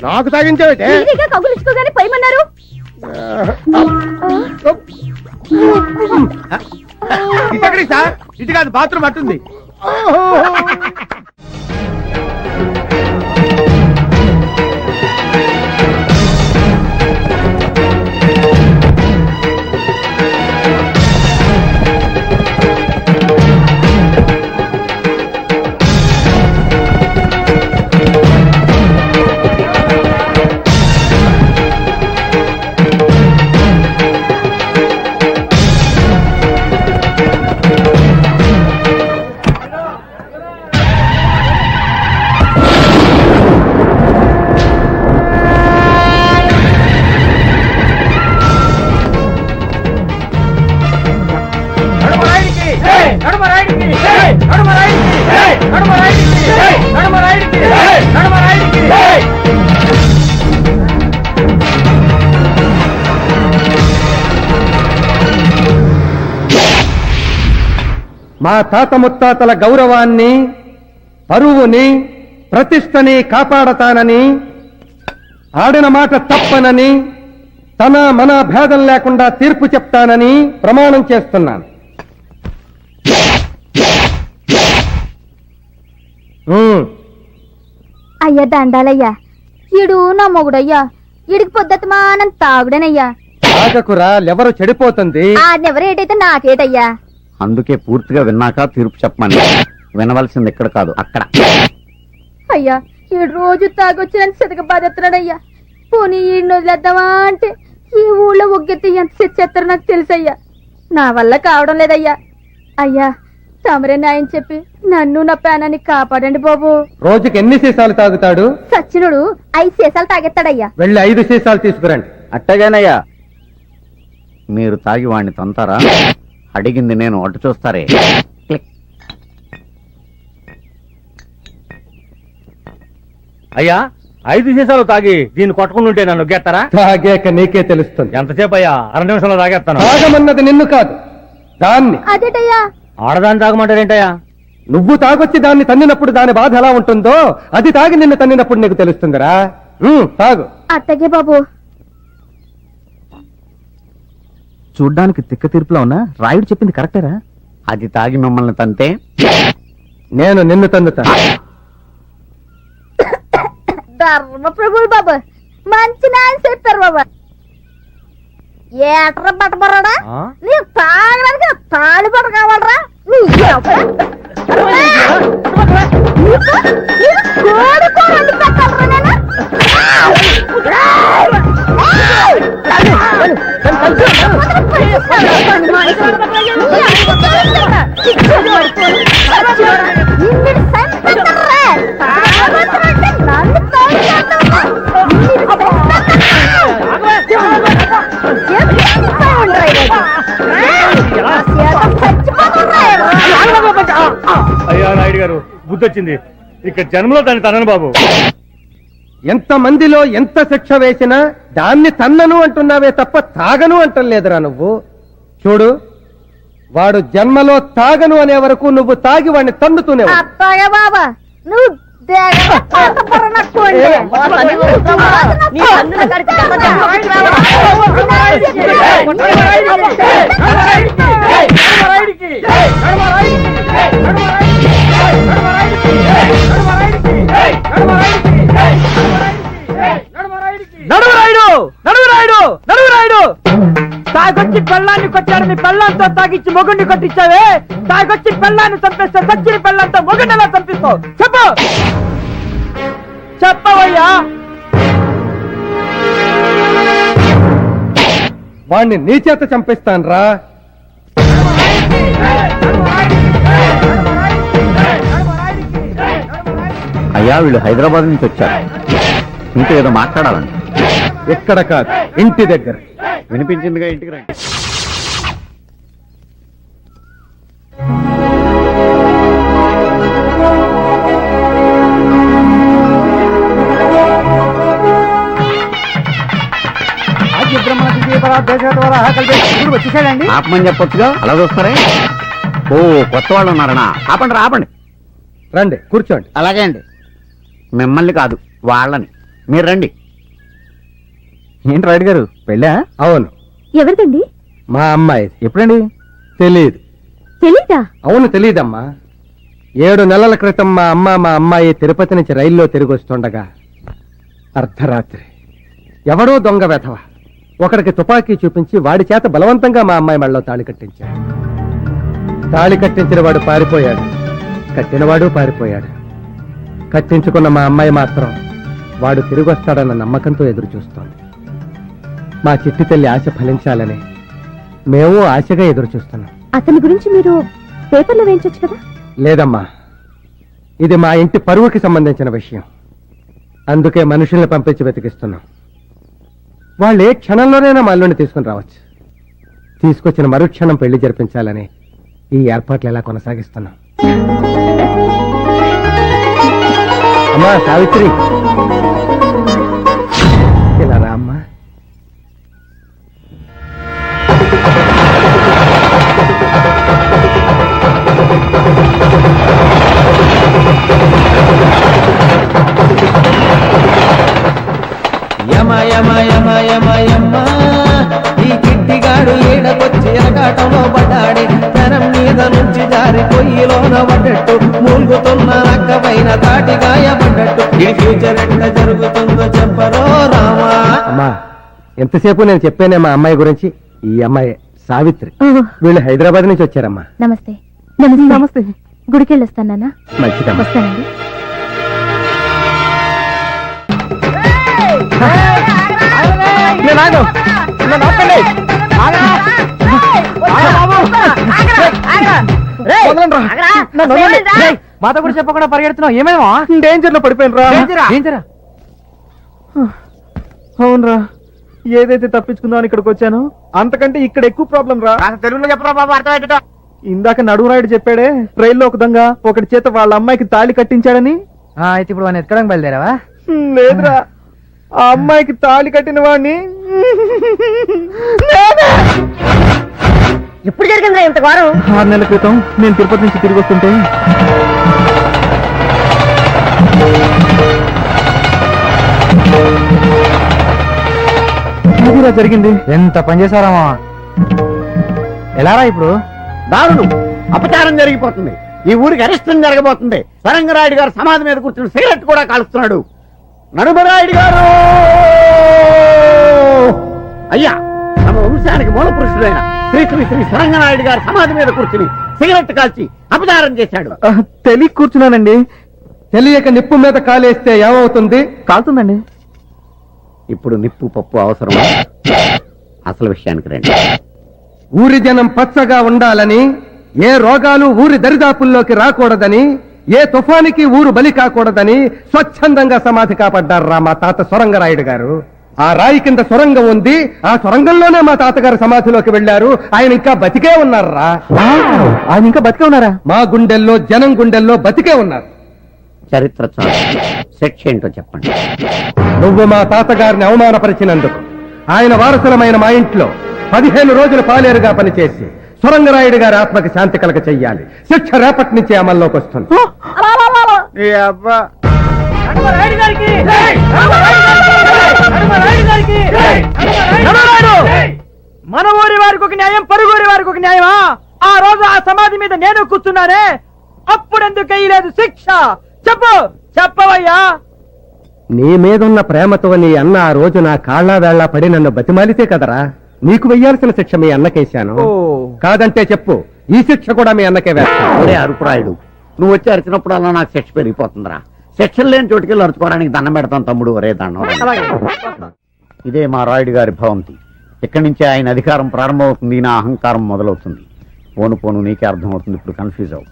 నాకు తాగించావటే కగులించుకోగానే పోయమన్నారు. ఇటక్కడి సార్, ఇటు కాదు బాత్రూమ్ అట్టుంది. మా తాత ముత్తాతల గౌరవాన్ని, పరువుని, ప్రతిష్టని కాపాడతానని, ఆడిన మాట తప్పనని, తన మన భేదం లేకుండా తీర్పు చెప్తానని ప్రమాణం చేస్తున్నాను. అయ్యా దండాలయ్యా, ఈడు నా మొగుడయ్యా, ఈడికి పొద్దుమానం తాగుడేనయ్యా. తాగకురా, ఎవరు చెడిపోతుంది. ఆడెవరేటైతే నాకేటయ్యా. అందుకే పూర్తిగా విన్నాక తీర్పు చెప్పమని. వినవలసింది ఇక్కడ కాదు, అక్కడ. అయ్యా, ఈడు రోజు తాగొచ్చి నన్ను సితక బాధెత్తున్నాడయ్యా. పోనీ ఈడిని వదిలేద్దామా అంటే ఈ ఊళ్ళో ఒగ్గెత్తి ఎంత చెత్తరో నాకు తెలుసయ్యా. నా వల్ల కావడం లేదయ్యా. అయ్యా, తమరే న్యాయం చెప్పి నన్ను నా ప్రాణాన్ని కాపాడండి బాబు. రోజుకి ఎన్ని సీసాలు తాగుతాడు? సచ్చినుడు 5 సీసాలు తాగెత్తాడయ్యా. వెళ్ళి 5 సీసాలు తీసుకురండి. అట్టగానయ్యా. మీరు తాగి వాణ్ణి తంతారా? అడిగింది నేను, అటు చూస్తారే. అయ్యా, 5 సీసాలు తాగి దీన్ని కొట్టుకుంటుంటే నన్ను గెత్తారా? తాగాక నీకే తెలుస్తుంది. ఎంతసేపు అయ్యా? 2 నిమిషంలో తాగేస్తాను. తాగమన్నది నిన్ను కాదు, దాన్ని. అదేటయ్యా? ఆడదాన్ని తాగమంటారేంటయ్యా? నువ్వు తాగొచ్చి దాన్ని తన్నినప్పుడు దాని బాధ ఎలా ఉంటుందో అది తాగి నిన్ను తన్నినప్పుడు నీకు తెలుస్తుందిరా. తాగు. అట్టగే బాబు. చూడ్డానికి తిక్క తీర్పులో ఉన్నా రాయుడు చెప్పింది కరెక్టేరా? అది తాగి మిమ్మల్ని తంతే నేను నిన్ను తన్నుతా. ధర్మ ప్రభులు బాబు, మంచి న్యాయం చెప్పారు బాబా. ఏట్రా పట్టబరాడా? నీ తాగడానికి తాళి పట్ట కావాలరా? అయ్యా నాయుడు గారు, బుద్ధి వచ్చింది. ఇక్కడ జన్మలో దాన్ని తనను బాబు. ఎంత మందిలో ఎంత శిక్ష వేసినా దాన్ని తన్నను అంటున్నావే తప్ప తాగను అంటలేదురా నువ్వు. చూడు, వాడు జన్మలో తాగను అనే వరకు నువ్వు తాగి వాడిని తన్నుతూనే. అత్తగా బాబా, నువ్వు తాగొచ్చి పెళ్ళాన్ని కొట్టాడు, మీ పెళ్ళాంతో తాగిచ్చి మొగుడిని కొట్టించావే. తాగొచ్చి పెళ్ళాన్ని చంపేస్తే సచ్చిన పెళ్ళంతో మొగుడిని ఎలా చంపిస్తావు? చెప్పు, చెప్పవయ్యా. వాణ్ణి నీ చేత చంపిస్తాను రా. అయ్యా, వీళ్ళు హైదరాబాద్ నుంచి వచ్చారు. ఇంట్లో ఏదో మాట్లాడాలండి. ఎక్కడ కాదు, ఇంటి దగ్గర. వినిపించిందిగా, ఇంటికి రండి. వచ్చేసాడండి. ఆపమని చెప్పొచ్చుగా, అలా చూస్తారే. ఓ, కొత్త వాళ్ళు ఉన్నారనా? ఆపండి, ఆపండి. రండి, కూర్చోండి. అలాగే అండి. మిమ్మల్ని కాదు వాళ్ళని. మీరు రండి. ఏంటి రాయుడు గారు పెళ్ళా? అవును, ఎవరిదండి? మా అమ్మాయి. ఎప్పుడండి? తెలియదు. తెలీదా? అవును, తెలియదమ్మా. 7 నెలల క్రితం మా అమ్మాయి తిరుపతి నుంచి రైల్లో తిరిగి వస్తుండగా అర్ధరాత్రి ఎవడో దొంగ వెధవ ఒకడికి తుపాకీ చూపించి వాడి చేత బలవంతంగా మా అమ్మాయి మెడలో తాళి కట్టించాడు. తాళి కట్టించిన వాడు పారిపోయాడు, కట్టినవాడు పారిపోయాడు. కట్టించుకున్న మా అమ్మాయి మాత్రం వాడు తిరిగి వస్తాడన్న నమ్మకంతో ఎదురు చూస్తోంది. మా చిట్టి తల్లి ఆశ ఫలించాలని మేము ఆశగా ఎదురు చూస్తున్నాం. అతని గురించి మీరు పేపర్లో వేయించొచ్చు కదా? లేదమ్మా, ఇది మా ఇంటి పరువుకి సంబంధించిన విషయం. అందుకే మనుషుల్ని పంపించి వెతికిస్తున్నాం. వాళ్ళు ఏ క్షణంలోనైనా మా అల్లుడిని తీసుకుని రావచ్చు. తీసుకొచ్చిన మరుక్షణం పెళ్లి జరిపించాలని ఈ ఏర్పాట్లు ఎలా కొనసాగిస్తున్నాం. అమ్మా సావిత్రి, ఇలా రా అమ్మా. యమ యమ యమ యమ యమ ఈ కిట్టిగాడు ఈడకొచ్చి ఎరకాటంలో పడ్డాడే. జనం మీద నుంచి జారి పొయ్యిలోన పడ్డట్టు, మూలుగుతున్న నక్క పైన తాటి గాయపడ్డట్టు. ఈ ఫ్యూచర్ ఎట్ట జరుగుతుందో చెప్పరో రామా. అమ్మా, ఎంతసేపు నేను చెప్పానే మా అమ్మాయి గురించి. ఈ అమ్మాయి సావిత్రి. వీళ్ళు హైదరాబాద్ నుంచి వచ్చారమ్మా. నమస్తే. నమస్తే. నమస్తే. గుడికి వెళ్ళొస్తాను నాన్న. మంచిదమ్మా. వస్తానండి. మాతో కూడా చెప్పకుండా పరిగెడుతున్నావు, ఏమేమో డేంజర్ లో పడిపోయినరా. డేంజరా? అవునరా, ఏదైతే తప్పించుకుందామని ఇక్కడికి వచ్చాను అంతకంటే ఇక్కడ ఎక్కువ ప్రాబ్లం రా. తెలుగులో చెప్పరా బాబు, అర్థమయ్యేటట్టు. ఇందాక నడువురాయుడు చెప్పాడే, రైల్లో ఒక దొంగ ఒకటి చేత వాళ్ళ అమ్మాయికి తాళి కట్టించాడని. అయితే ఇప్పుడు వాడిని ఎక్కడానికి బయలుదేరావా? లేదురా, ఆ అమ్మాయికి తాళి కట్టిన వాడిని ఎప్పుడు జరిగిందిరా ఇంత ఘోరం? 6 నెలల క్రితం నేను తిరుపతి నుంచి తిరిగి వస్తుంటే అదిరా జరిగింది. ఎంత పని చేశారామా? ఎలారా ఇప్పుడు? దారుణం, అపచారం జరిగిపోతుంది. ఈ ఊరికి అరిష్టం జరగబోతుంది. సరంగరాయుడు గారు సమాధి మీద కూర్చుని సిగరెట్ కూడా కాలుస్తున్నాడు. నడుమరాయుడు గారు అయ్యా, తమ వంశానికి మూల పురుషుడైన శ్రీ శ్రీ శ్రీ సరంగనాయుడు గారు సమాధి మీద కూర్చుని సిగరెట్ కాల్చి అపచారం చేశాడు. తెలియ కూర్చున్నానండి. తెలియక నిప్పు మీద కాలేస్తే ఏమవుతుంది? కాలుతుందండి. ఇప్పుడు నిప్పు పప్పు అవసరమా? అసలు విషయానికి రండి. ఊరి జనం పచ్చగా ఉండాలని, ఏ రోగాలు ఊరి దరిదాపుల్లోకి రాకూడదని, ఏ తుఫానికి ఊరు బలి కాకూడదని స్వచ్ఛందంగా సమాధి కాపాడ్డారా మా తాత సొరంగరాయుడు గారు. ఆ రాయి కింద సొరంగం ఉంది, ఆ సొరంగంలోనే మా తాతగారు సమాధిలోకి వెళ్లారు. ఆయన ఇంకా బతికే ఉన్నారా? ఆయన ఇంకా బతికే ఉన్నారా? మా గుండెల్లో, జనం గుండెల్లో బతికే ఉన్నారు. చరిత్ర చాలు, శిక్ష ఏంటో చెప్పండి. నువ్వు మా తాతగారిని అవమానపరిచినందుకు ఆయన వారసులమైన మా ఇంట్లో 15 రోజులు పాలేరుగా పనిచేసి సొరంగరాయుడు గారి ఆత్మకి శాంతి కలగ చెయ్యాలి. శిక్ష రేపటి నుంచి అమల్లోకి వస్తుంది. మన ఊరి వారికి ఒక న్యాయం, పరుగురి వారికి ఒక న్యాయమా? ఆ రోజు ఆ సమాధి మీద నేను కూర్చున్నానే, అప్పుడెందుకు వేయలేదు శిక్ష? చెప్పు, చెప్పవయ్యా. నీ మీదున్న ప్రేమతో నీ అన్న ఆ రోజు నా కాళ్ళ వేళ్లా పడి నన్ను బతిమాలితే కదరా నీకు వెయ్యాల్సిన శిక్ష మీ అన్నకేశాను. కాదంటే చెప్పు, ఈ శిక్ష కూడా మీ అన్నకే వేస్తాను. ఒరే అరుపురాయుడు, నువ్వు వచ్చి అరిచినప్పుడు అలా నాకు శిక్ష పెరిగిపోతుందిరా. శిక్షలు లేని చోటుకెళ్ళి అరుచుకోవడానికి దండం పెడతాను తమ్ముడు. ఒరే దండం. ఇదే మా రాయుడు గారి భవంతి. ఇక్కడి నుంచే ఆయన అధికారం ప్రారంభమవుతుంది, నా అహంకారం మొదలవుతుంది. పోను పోను నీకే అర్థమవుతుంది. ఇప్పుడు కన్ఫ్యూజ్ అవు.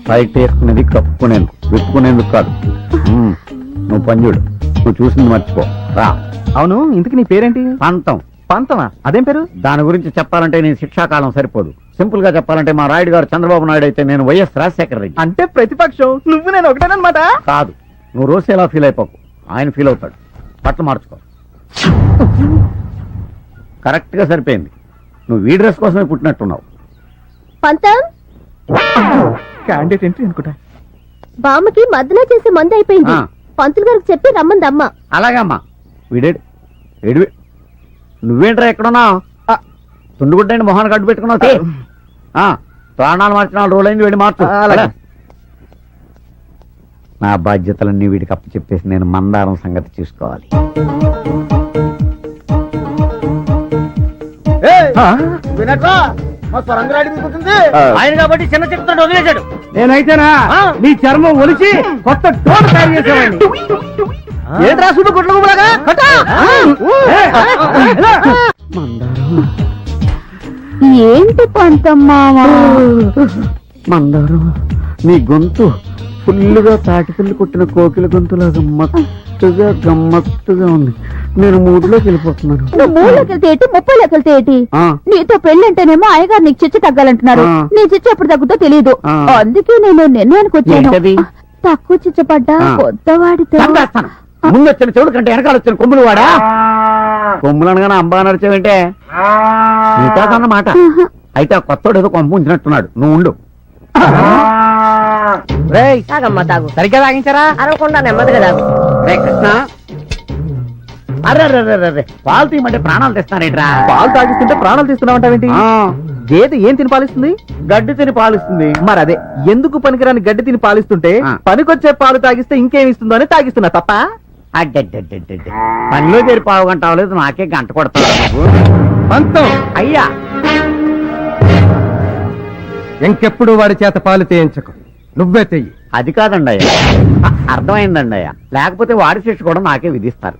బయట వేసుకునేది కప్పుకునేందుకు, విప్పుకునేందుకు కాదు. నువ్వు పంజుడు, నువ్వు చూసింది మర్చిపో రా. అవును, ఇంతకు నీ పేరేంటి? పంతం. పంతమా? అదేం పేరు? దాని గురించి చెప్పాలంటే నీ శిక్షాకాలం సరిపోదు. సింపుల్ గా చెప్పాలంటే మా రాయుడు గారు చంద్రబాబు నాయుడు అయితే నేను వైఎస్ రాజశేఖర రెడ్డి. అంటే ప్రతిపక్షం, నువ్వు నేను ఒకటేనమాట. కాదు, నువ్వు రోజు ఎలా ఫీల్ అయిపోకు, ఆయన ఫీల్ అవుతాడు. బట్టలు మార్చుకో. కరెక్ట్ గా సరిపోయింది. నువ్వు ఈ డ్రెస్ కోసమే పుట్టినట్టున్నావు. పంతం క్యాండిడేట్ ఎంట్రీ అనుకుంటా. బామ్మకి మధ్యలో చేసే మందు అయిపోయింది. ఆ. పంతులు గారికి చెప్పి రమ్మందమ్మ. అలాగే అమ్మా. వీడేడు ఏడివి నువ్వేంట్రా ఎక్కడున్నావు? తుండుగుడ్డండి మొహాన్ని కట్టు పెట్టుకున్నావు. తీ. ప్రాణాలు మార్చిన రోజు అయింది, వెళ్ళి మార్చు. అలాగే. నా బాధ్యతలన్నీ వీడికి అప్పు చెప్పేసి నేను మందారం సంగతి చూసుకోవాలి. వినట్రా మా స్వరంగరాడి మీకుంటుంది. ఆయన కాబట్టి చిన్న చెప్తాడు వదిలేశాడు. నేనైతేనా నీ చర్మం ఒలిచి కొత్త టోన్ తయారు చేసేవాడిని. ఏంట్రా సుడు గుడ్ల గుబలాగా ఏంటి పంతమ్మా? మందారం నీ గొంతు ఫుల్లుగా తాటిపిల్లి కొట్టిన కోకిల గొంతులాగా గమ్మత్తుగా ఉంది. నేను మూడులోకి వెళ్ళిపోతున్నాను. నువ్వు 3 వెళ్తే ఏంటి, 30 వెళ్తే ఏంటి? ఆ, నీతో పెళ్ళంటేనేమో అయ్యగారు నీకు చిచ్చు తగ్గాలంటున్నారు. ఆ. నీ చిచ్చు ఎప్పుడు తగ్గుతో తెలియదు. ఆ. అందుకే నేను నిర్ణయానికి వచ్చాను. ఏంటది? తక్కువ చిచ్చపడ్డా ఆ. కొత్తవాడితో. చంపేస్తాను. ముందు వచ్చిన చెవుడు కంటే వెనకాల వచ్చిన కొమ్ములు వాడా. కొమ్ములు అనగానే అంబా నడిచావంటే నీతాదన్నమాట. అయితే ఆ కొత్తోడు ఏదో కొంప ఉంచినట్టున్నాడు. నువ్వు ఉండు. తాగమ్మా తాగు. సరిగ్గా తాగించారా? అరవకుండా నెమ్మదిగా తాగు. రే కృష్ణ, అర్రే పాలు తీయమంటే ప్రాణాలు తెస్తానేట్రా. పాలు తాగిస్తుంటే ప్రాణాలు తీస్తున్నావంటావేంటి? ఆ, గేదె ఏం తిని పాలిస్తుంది? గడ్డి తిని పాలిస్తుంది. మరి అదే, ఎందుకు పనికిరాని గడ్డి తిని పాలిస్తుంటే ఆ. పనికొచ్చే పాలు తాగిస్తే ఇంకేం ఇస్తుందో అని తాగిస్తున్నా తప్ప. అడ్డడ్డడ్డడ్డ. పనిలో చేరి పావు గంట అవ్వలేదు, నాకే గంట కొడతావు నువ్వు. పంతం అయ్యా, ఇంకెప్పుడు వాడి చేత పాలు తేయించకు, నువ్వే తెయ్యి. అది కాదండి అయ్యా. అర్థమైందండి అయ్యా. లేకపోతే వాడి శిక్ష కూడా నాకే విధిస్తారు.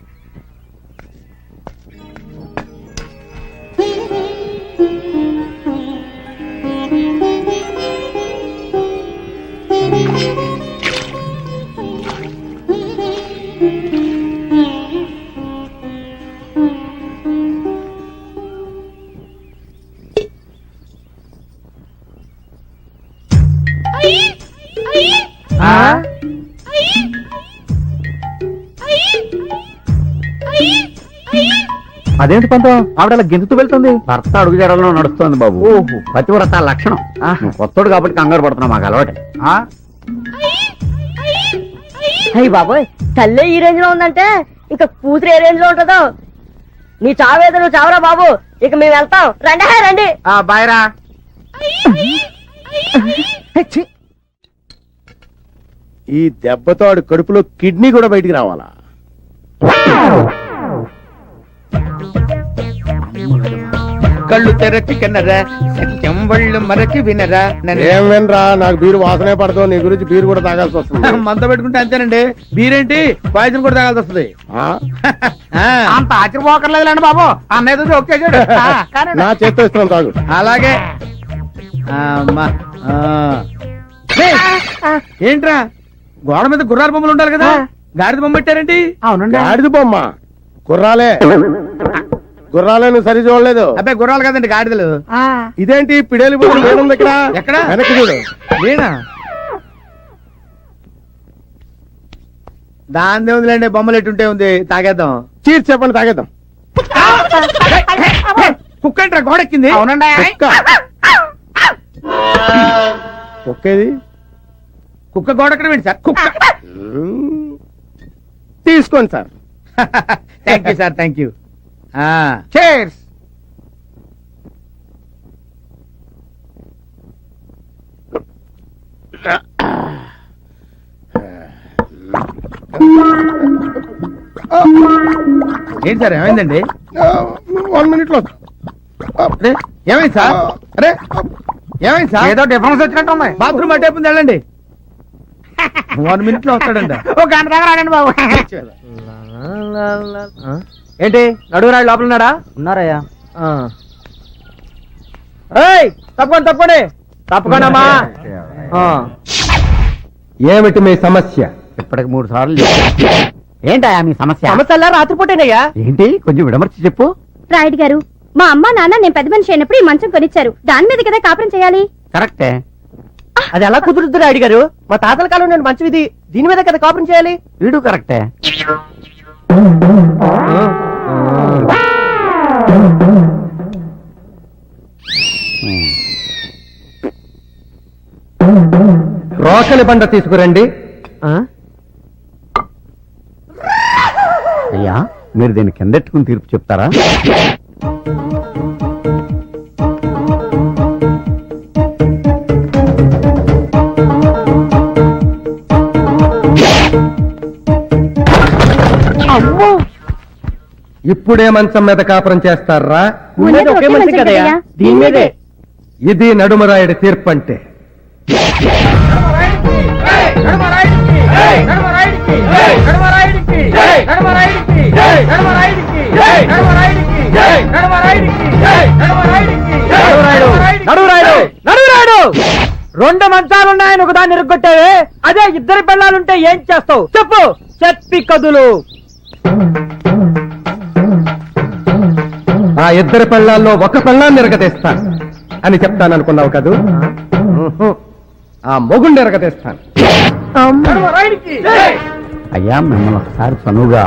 అదేంటి పంతం, ఆవిడ గెంతుతూ వెళ్తుంది. భర్త అడుగు జడలో నడుస్తోంది బాబు. ఓహో. పతివ్రత లక్షణం. నువ్వు కొత్తోడు కాబట్టి కంగారు పడుతున్నావు, మాకు అలవాటే. అయ్యి బాబోయ్, తల్లే ఈ రేంజ్ లో ఉందంటే ఇక కూతురు ఏ రేంజ్ లో ఉంటుందో. నీ చావేదో నువ్వు చావరా బాబు, ఇక మేము వెళ్తాం. రండి రండి. బాయ్రా. ఈ దెబ్బతో ఆడు కడుపులో కిడ్నీ కూడా బయటికి రావాలా? కళ్ళు తెరచి కన్నరా, సత్యం వాళ్ళు మరచి వినరా. ఏం వినరా, నాకు బీరు వాసనే పడదు. నీ గురించి బీరు కూడా తాగాల్సి వస్తుంది. మంద పెట్టుకుంటే అంతేనండి. బీరేంటి పాయసం కూడా తాగాల్సి వస్తుంది. ఆ? అంత ఆశ్చర్యపోకర్లేదులేండి బాబు, అన్నయ్య ఒక్కేసాడు. నా చేత్తో ఇస్తున్నాను, తాగు. అలాగే. అమ్మా. ఏంట్రా, గోడ మీద గుర్రాల బొమ్మలు ఉండాలి కదా, గాడిద బొమ్మ పెట్టారేంటి? అవునండి. గాడిద బొమ్మ గుర్రాలే. గుర్రాలే, నువ్వు సరి చూడలేదు. అబ్బాయి గుర్రాలు కదండి, గాడిదలు. ఇదేంటి పిడేలి బొమ్మ వేడుంది ఇక్కడ? ఎక్కడ? వెనక్కి చూడు. నేనా? దాని ఉందిలేండి, బొమ్మలు ఎట్టుంటే ఉంది. తాగేద్దాం. చీర్ చెప్పండి, తాగేద్దాం. కుక్క ఏంట్రా గోడెక్కింది? అవునండి. కుక్క. కుక్కేది? కుక్క గోడెక్కడ ఏంటి సార్? కుక్క. తీసుకోండి sir. Thank you sir, thank you. Chairs. ఏంటి సార్, ఏమైందండి? 1 minute లో. అరే, ఏమైంది సార్? అరే, ఏమైంది సార్? ఏదో డిఫరెన్స్ వచ్చినట్టు ఉంది. బాత్రూమ్ అట్టేపుంది, వెళ్ళండి. 1 minute లో వస్తాడండి. ఒక గంట దాకా రాడండి బాబు. ఏంటి, నడుగురాడు లోపల ఉన్నాడా? ఉన్నారయ్యా. తప్పకుండా తప్పండి, తప్పకుండా. ఏమిటి మీ సమస్య? ఇప్పటికి 3 సార్లు చెప్పా. ఏంటయ్యా మీ సమస్య? సమస్యలా రాత్రిపూటేనయ్యా. ఏంటి, కొంచెం విడమర్చి చెప్పు. రాయుడు గారు, మా అమ్మ నాన్న నేను పెద్ద మనిషి అయినప్పుడు ఈ మంచం కొనిచ్చారు. దాని మీద కదా కాపురం చేయాలి. కరెక్టే. అది ఎలా కుదురుద్దు రాయుడు గారు? మా తాతల కాలం నేను మంచి ఇది, దీని మీద కదా కాపురం చేయాలి. వీడు కరెక్టే. రోకలి బండ తీసుకురండి. అయ్యా మీరు దీన్ని కిందెట్టుకుని తీర్పు చెప్తారా? ఇప్పుడే మంచం మీద కాపురం చేస్తారా? ఉండేది ఒకే మంచి కదయ్యా, దీని మీదే. ఇది నడుమరాయుడి తీర్పు అంటే. రెండు మంచాలున్నాయని ఒకదాన్ని ఇరుగ్గొట్టావే, అదే ఇద్దరు పిల్లలుంటే ఏం చేస్తావు చెప్పు, చెప్పి కదులు. ఆ ఇద్దరి పెళ్ళాల్లో ఒక పెళ్ళాన్ని ఎరగతీస్తాను అని చెప్తాననుకున్నావు కదూ? ఆ మొగుండి ఎరగతీస్తాను. అయ్యా మిమ్మల్ని ఒకసారి చనువుగా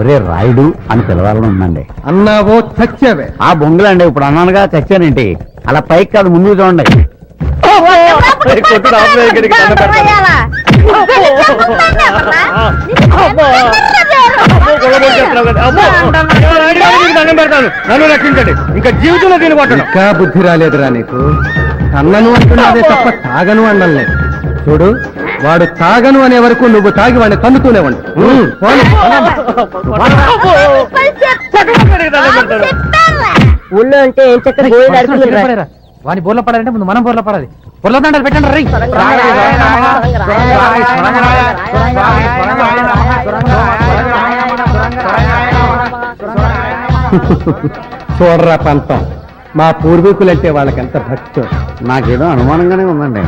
ఒరే రాయుడు అని పిలవాలని ఉందండి. అన్నావో చచ్చావే. ఆ బొంగులండి, ఇప్పుడు అన్నానుగా చచ్చానేంటి? అలా పైకి కాదు, ముందుకు చూడండి. నన్ను రక్షించండి, ఇంకా జీవితంలో దీన్ని కొట్టను. ఇంకా బుద్ధి రాలేదురా నీకు? అన్నను అంటున్నాదే తప్ప తాగను అనలేదు. చూడు, వాడు తాగను అనే వరకు నువ్వు తాగి వాడిని తన్నుతూనే ఉండు. ఊళ్ళో అంటే ఏం చక్కగా గోళీ నడుపుకుంటున్నారు. వాని బోర్లో పడాలంటే ముందు మనం బోర్లో పడాలి. బోర్లో దండలు పెట్టండి రై. చూడరా పంతం, మా పూర్వీకులంటే వాళ్ళకెంత భక్తి. నాకేదో అనుమానంగానే ఉందండి.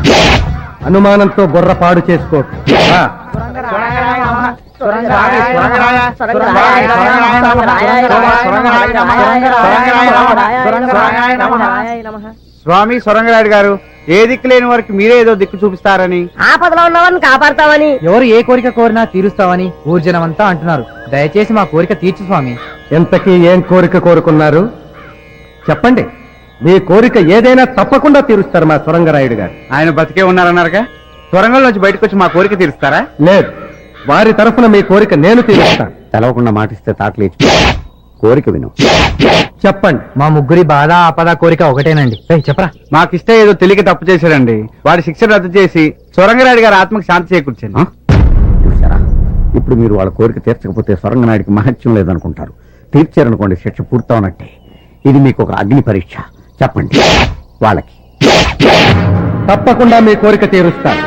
అనుమానంతో బుర్ర పాడు చేసుకో. స్వామి సొరంగరాయుడు గారు, ఏ దిక్కు లేని వారికి మీరే ఏదో దిక్కు చూపిస్తారని, ఆపదలో ఉన్నవారిని కాపాడతామని, ఎవరు ఏ కోరిక కోరినా తీరుస్తావని ఊర్జనమంతా అంటున్నారు. దయచేసి మా కోరిక తీర్చు స్వామి. ఎంతకీ ఏం కోరిక కోరుకున్నారు చెప్పండి. మీ కోరిక ఏదైనా తప్పకుండా తీరుస్తారు మా సొరంగరాయుడు గారు. ఆయన బతికే ఉన్నారన్నారుగా, సొరంగంలోంచి బయటకు వచ్చి మా కోరిక తీరుస్తారా? లేదు, వారి తరఫున మీ కోరిక నేను తీరుస్తాను. తెలవకుండా మాటిస్తే తాటలేచి కోరిక విను. చెప్పండి. మా ముగ్గురి బాధ ఆపద కోరిక ఒకటేనండి. చెప్పరా. మాకిష్ట ఏదో తెలియక తప్పు చేశాడండి. వాడి శిక్ష రద్దు చేసి సొరంగరాయుడు గారి ఆత్మకు శాంతి చేకూర్చండి. చూసారా, ఇప్పుడు మీరు వాళ్ళ కోరిక తీర్చకపోతే సొరంగనాయుడికి మహత్యం లేదనుకుంటారు. తీర్చారనుకోండి, శిక్ష పూర్తవునట్టే. ఇది మీకు ఒక అగ్ని పరీక్ష. చెప్పండి వాళ్ళకి. తప్పకుండా మీ కోరిక తీరుస్తాను.